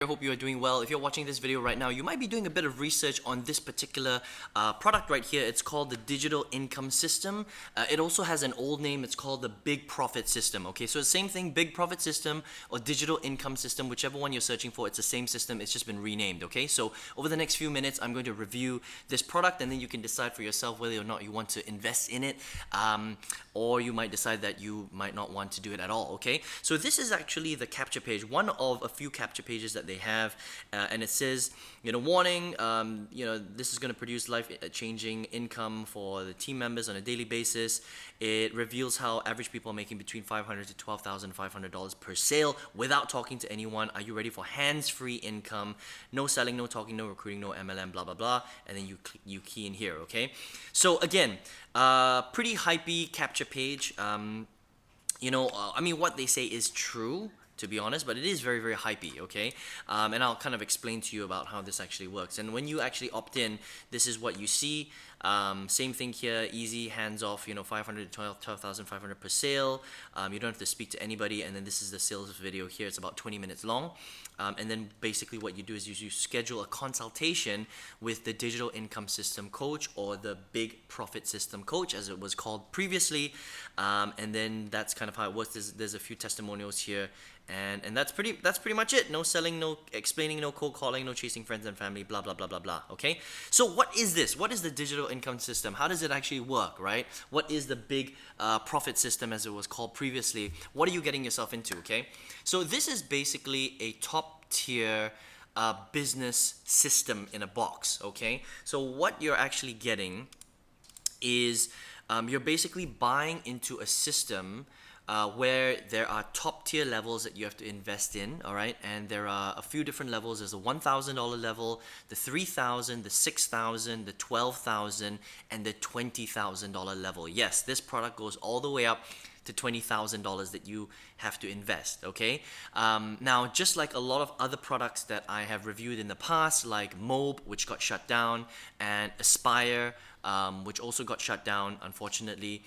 I hope you are doing well. If you're watching this video right now, you might be doing a bit of research on this particular product right here. It's called the digital income system. It also has an old name. It's called the big profit system. Okay, so the same thing, big profit system or digital income system, whichever one you're searching for, it's the same system. It's just been renamed. Okay, so over the next few minutes, I'm going to review this product, and then you can decide for yourself whether or not you want to invest in it, or you might decide that you might not want to do it at all. Okay, so this is actually the capture page, one of a few capture pages that they have, and it says, warning, this is going to produce life-changing income for the team members on a daily basis. It reveals how average people are making between $500 to $12,500 per sale without talking to anyone. Are you ready for hands-free income? No selling, no talking, no recruiting, no MLM, blah blah blah. And then you key in here. Okay, so again, pretty hypey capture page. What they say is true, to be honest, but it is very, very hypey, okay? And I'll kind of explain to you about how this actually works. And when you actually opt in, this is what you see. Same thing here, easy, hands off, 500 to 12,500 per sale. You don't have to speak to anybody, and then this is the sales video here. It's about 20 minutes long. And then basically what you do is you schedule a consultation with the digital income system coach, or the big profit system coach, as it was called previously. And then that's kind of how it works. There's a few testimonials here. And that's pretty much it. No selling, no explaining, no cold calling, no chasing friends and family, blah blah blah blah blah. Okay, so what is this? What is the digital income system? How does it actually work, right? What is the big profit system, as it was called previously? What are you getting yourself into? Okay, so this is basically a top tier business system in a box. Okay, so what you're actually getting is you're basically buying into a system where there are top tier levels that you have to invest in, all right? And there are a few different levels. There's a $1,000 level, the $3,000, the $6,000, the $12,000, and the $20,000 level. Yes, this product goes all the way up to $20,000 that you have to invest, okay? Now, just like a lot of other products that I have reviewed in the past, like Mob, which got shut down, and Aspire, which also got shut down, unfortunately,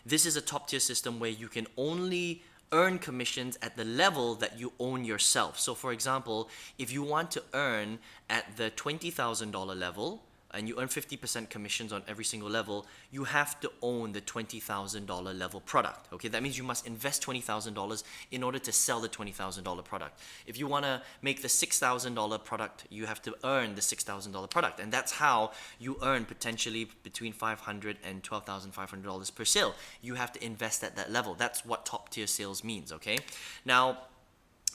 this is a top tier system where you can only earn commissions at the level that you own yourself. So for example, if you want to earn at the $20,000 level, and you earn 50% commissions on every single level, you have to own the $20,000 level product. Okay, that means you must invest $20,000 in order to sell the $20,000 product. If you want to make the $6,000 product, you have to earn the $6,000 product, and that's how you earn potentially between $500 and $12,500 per sale. You have to invest at that level. That's what top tier sales means. Okay, now,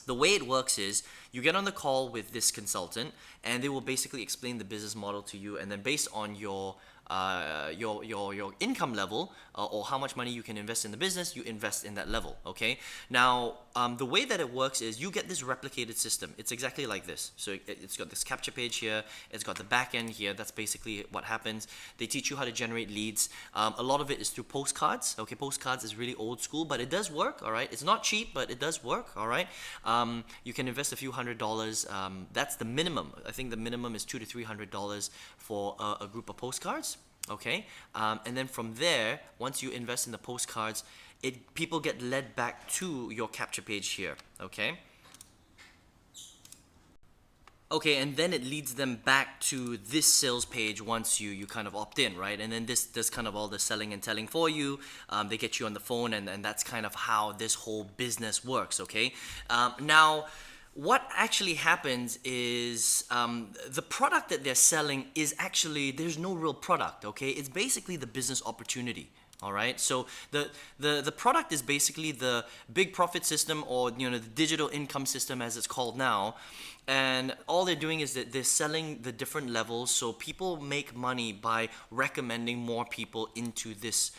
the way it works is you get on the call with this consultant, and they will basically explain the business model to you, and then based on your income level, or how much money you can invest in the business, you invest in that level. Okay, now the way that it works is you get this replicated system. It's exactly like this. So it's got this capture page here, it's got the back end here. That's basically what happens. They teach you how to generate leads. A lot of it is through postcards. Okay, postcards is really old school, but it does work. All right, it's not cheap, but it does work. All right, you can invest a few $100s. That's the minimum. I think the minimum is $200 to $300 for a group of postcards. Okay, and then from there, once you invest in the postcards, people get led back to your capture page here. Okay. Okay, and then it leads them back to this sales page once you kind of opt in, right? And then this does kind of all the selling and telling for you. They get you on the phone, and that's kind of how this whole business works. Okay, now, what actually happens is the product that they're selling is actually, there's no real product. Okay, it's basically the business opportunity. All right, so the product is basically the big profit system, or the digital income system, as it's called now. And all they're doing is that they're selling the different levels, so people make money by recommending more people into this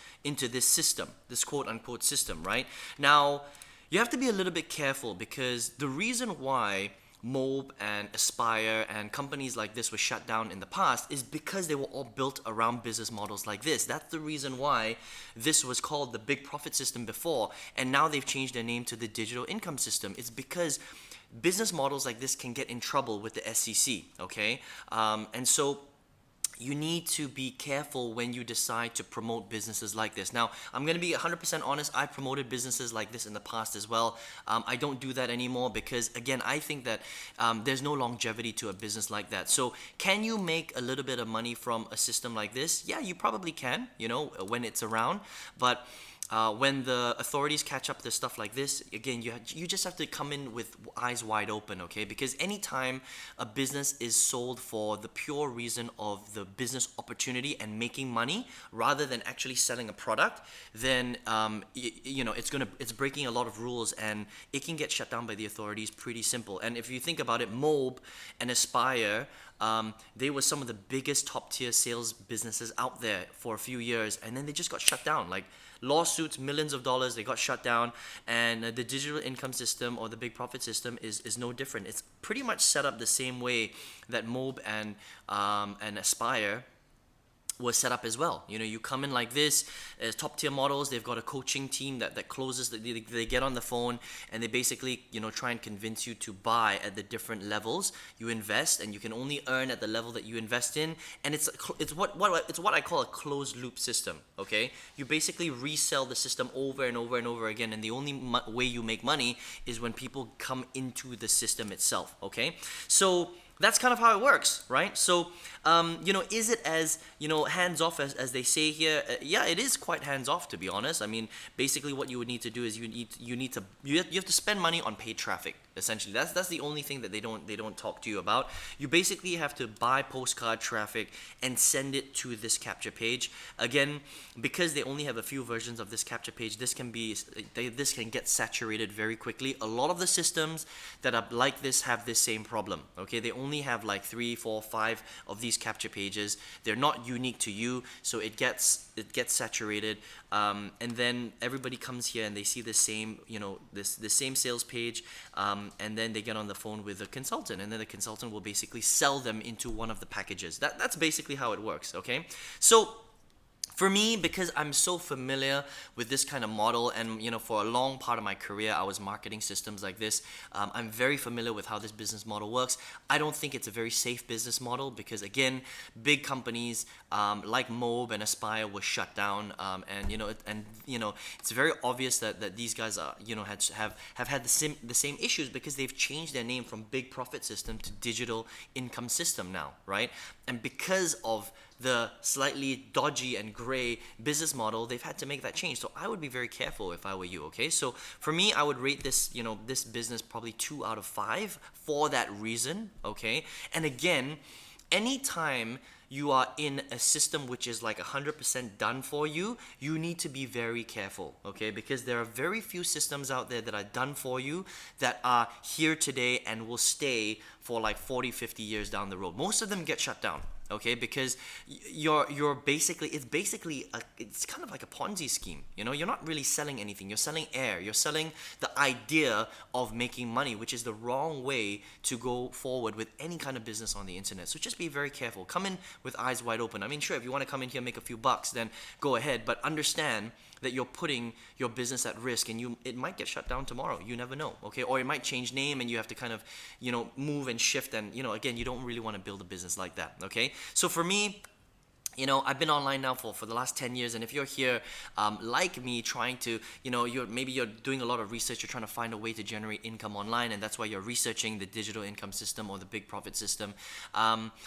system, this quote unquote system, right? Now, you have to be a little bit careful, because the reason why Mob and Aspire and companies like this were shut down in the past is because they were all built around business models like this. That's the reason why this was called the big profit system before, and now they've changed their name to the digital income system. It's because business models like this can get in trouble with the SEC. Okay, and so you need to be careful when you decide to promote businesses like this. Now, I'm going to be 100% honest, I promoted businesses like this in the past as well. I don't do that anymore because, again, I think that there's no longevity to a business like that. So, can you make a little bit of money from a system like this? Yeah, you probably can, when it's around. But when the authorities catch up to stuff like this, again, you just have to come in with eyes wide open, okay? Because anytime a business is sold for the pure reason of the business opportunity and making money rather than actually selling a product, then it's breaking a lot of rules and it can get shut down by the authorities pretty simple. And if you think about it, Mob and Aspire, they were some of the biggest top tier sales businesses out there for a few years, and then they just got shut down. Like lawsuits, millions of dollars, they got shut down. And the digital income system or the big profit system is no different. It's pretty much set up the same way that Mob and Aspire was set up as well. You come in like this, as top tier models, they've got a coaching team that closes, they get on the phone and they basically, try and convince you to buy at the different levels. You invest and you can only earn at the level that you invest in. And it's what I call a closed loop system, okay? You basically resell the system over and over and over again. And the only way you make money is when people come into the system itself, okay? So that's kind of how it works, right? So, is it as, hands off as they say here? Yeah, it is quite hands off, to be honest. I mean, basically what you would need to do is you have to spend money on paid traffic. Essentially, that's the only thing that they don't talk to you about. You basically have to buy postcard traffic and send it to this capture page. Again, because they only have a few versions of this capture page, this can get saturated very quickly. A lot of the systems that are like this have this same problem. Okay, they only have like 3, 4, 5 of these capture pages. They're not unique to you, so it gets saturated. And then everybody comes here and they see the same, the same sales page. And then they get on the phone with a consultant, and then the consultant will basically sell them into one of the packages. That's basically how it works, okay? So for me, because I'm so familiar with this kind of model, and for a long part of my career I was marketing systems like this, I'm very familiar with how this business model works. I don't think it's a very safe business model because, again, big companies like Mob and Aspire were shut down, and it's very obvious that these guys are have had the same issues because they've changed their name from big profit system to digital income system now, right? And because of the slightly dodgy and gray business model, they've had to make that change. So I would be very careful if I were you, okay? So for me, I would rate this, this business probably 2 out of 5 for that reason, okay? And again, anytime you are in a system which is like 100% done for you, you need to be very careful, okay? Because there are very few systems out there that are done for you that are here today and will stay for like 40, 50 years down the road. Most of them get shut down, okay? Because it's kind of like a Ponzi scheme, You're not really selling anything. You're selling air. You're selling the idea of making money, which is the wrong way to go forward with any kind of business on the internet. So just be very careful. Come in with eyes wide open. I mean, sure, if you want to come in here and make a few bucks, then go ahead, but understand that you're putting your business at risk, and it might get shut down tomorrow. You never know, okay? Or it might change name and you have to kind of, move and shift, and, again, you don't really want to build a business like that, okay? So for me, I've been online now for the last 10 years, and if you're here like me trying to, you're doing a lot of research, you're trying to find a way to generate income online, and that's why you're researching the digital income system or the big profit system.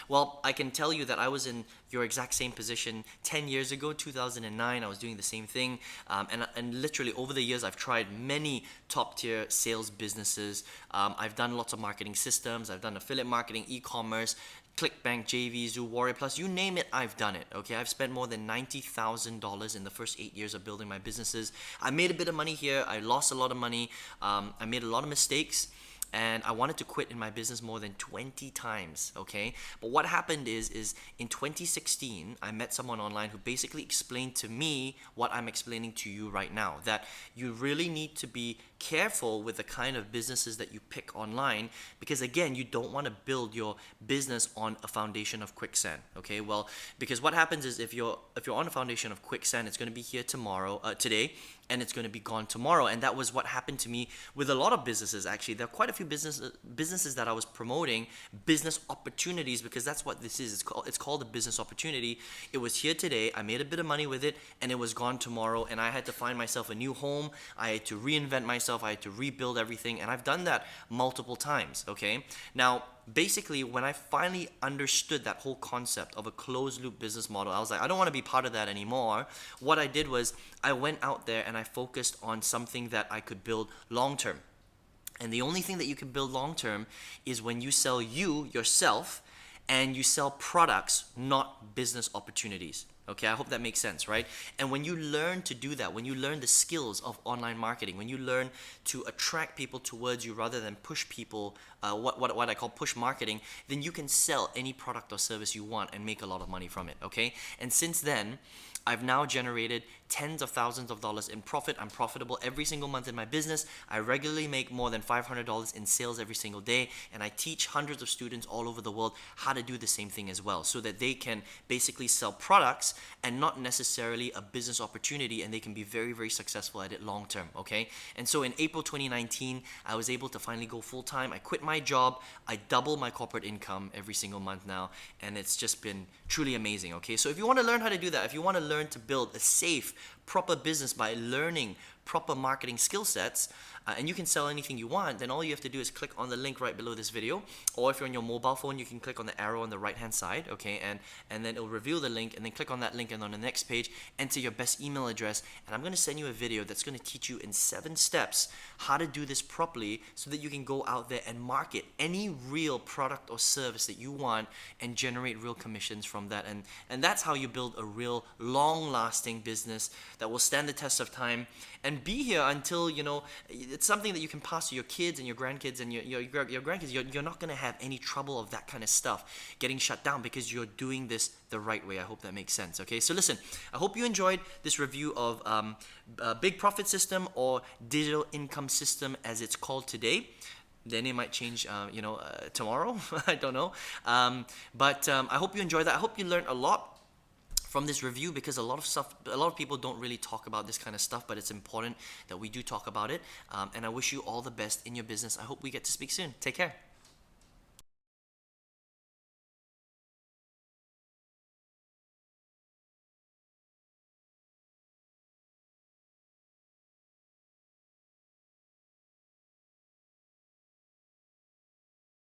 Well, I can tell you that I was in your exact same position 10 years ago, 2009. I was doing the same thing, and literally over the years I've tried many top tier sales businesses. I've done lots of marketing systems. I've done affiliate marketing, e-commerce, ClickBank, JV, Zoo, Warrior Plus, you name it, I've done it, okay? I've spent more than $90,000 in the first 8 years of building my businesses. I made a bit of money here. I lost a lot of money. I made a lot of mistakes. And I wanted to quit in my business more than 20 times, okay? But what happened is in 2016, I met someone online who basically explained to me what I'm explaining to you right now, that you really need to be careful with the kind of businesses that you pick online, because again, you don't want to build your business on a foundation of quicksand. Okay, well, because what happens is if you're on a foundation of quicksand, it's going to be here today, and it's going to be gone tomorrow. And that was what happened to me with a lot of businesses. Actually, there are quite a few businesses that I was promoting, business opportunities, because that's what this is. It's called a business opportunity. It was here today, I made a bit of money with it, and it was gone tomorrow, and I had to find myself a new home. I had to reinvent myself. I had to rebuild everything, and I've done that multiple times. Okay, now basically, when I finally understood that whole concept of a closed loop business model, I was like, I don't want to be part of that anymore. What I did was I went out there and I focused on something that I could build long term. And the only thing that you can build long term is when you sell yourself, and you sell products, not business opportunities. Okay, I hope that makes sense, right? And when you learn to do that, when you learn the skills of online marketing, when you learn to attract people towards you rather than push people, what I call push marketing, then you can sell any product or service you want and make a lot of money from it, okay? And since then, I've now generated tens of thousands of dollars in profit. I'm profitable every single month in my business. I regularly make more than $500 in sales every single day, and I teach hundreds of students all over the world how to do the same thing as well, so that they can basically sell products and not necessarily a business opportunity, and they can be very, very successful at it long term, okay? And so in April 2019, I was able to finally go full time. I quit my job. I double my corporate income every single month now, and it's just been truly amazing, okay? So if you want to learn how to do that, if you want to learn to build a safe, proper business by learning proper marketing skill sets, and you can sell anything you want, then all you have to do is click on the link right below this video, or if you're on your mobile phone, you can click on the arrow on the right hand side, okay, and then it'll reveal the link, and then click on that link, and on the next page, enter your best email address, and I'm going to send you a video that's going to teach you in 7 steps how to do this properly, so that you can go out there and market any real product or service that you want and generate real commissions from that. And that's how you build a real long-lasting business that will stand the test of time and be here until, you know, it's something that you can pass to your kids and your grandkids and your grandkids. You're not going to have any trouble of that kind of stuff getting shut down, because you're doing this the right way. I hope that makes sense. Okay, so listen, I hope you enjoyed this review of Big Profit System, or Digital Income System as it's called today. Then it might change, tomorrow. I don't know. But I hope you enjoyed that. I hope you learned a lot from this review, because a lot of people don't really talk about this kind of stuff, but it's important that we do talk about it. And I wish you all the best in your business. I hope we get to speak soon. Take care.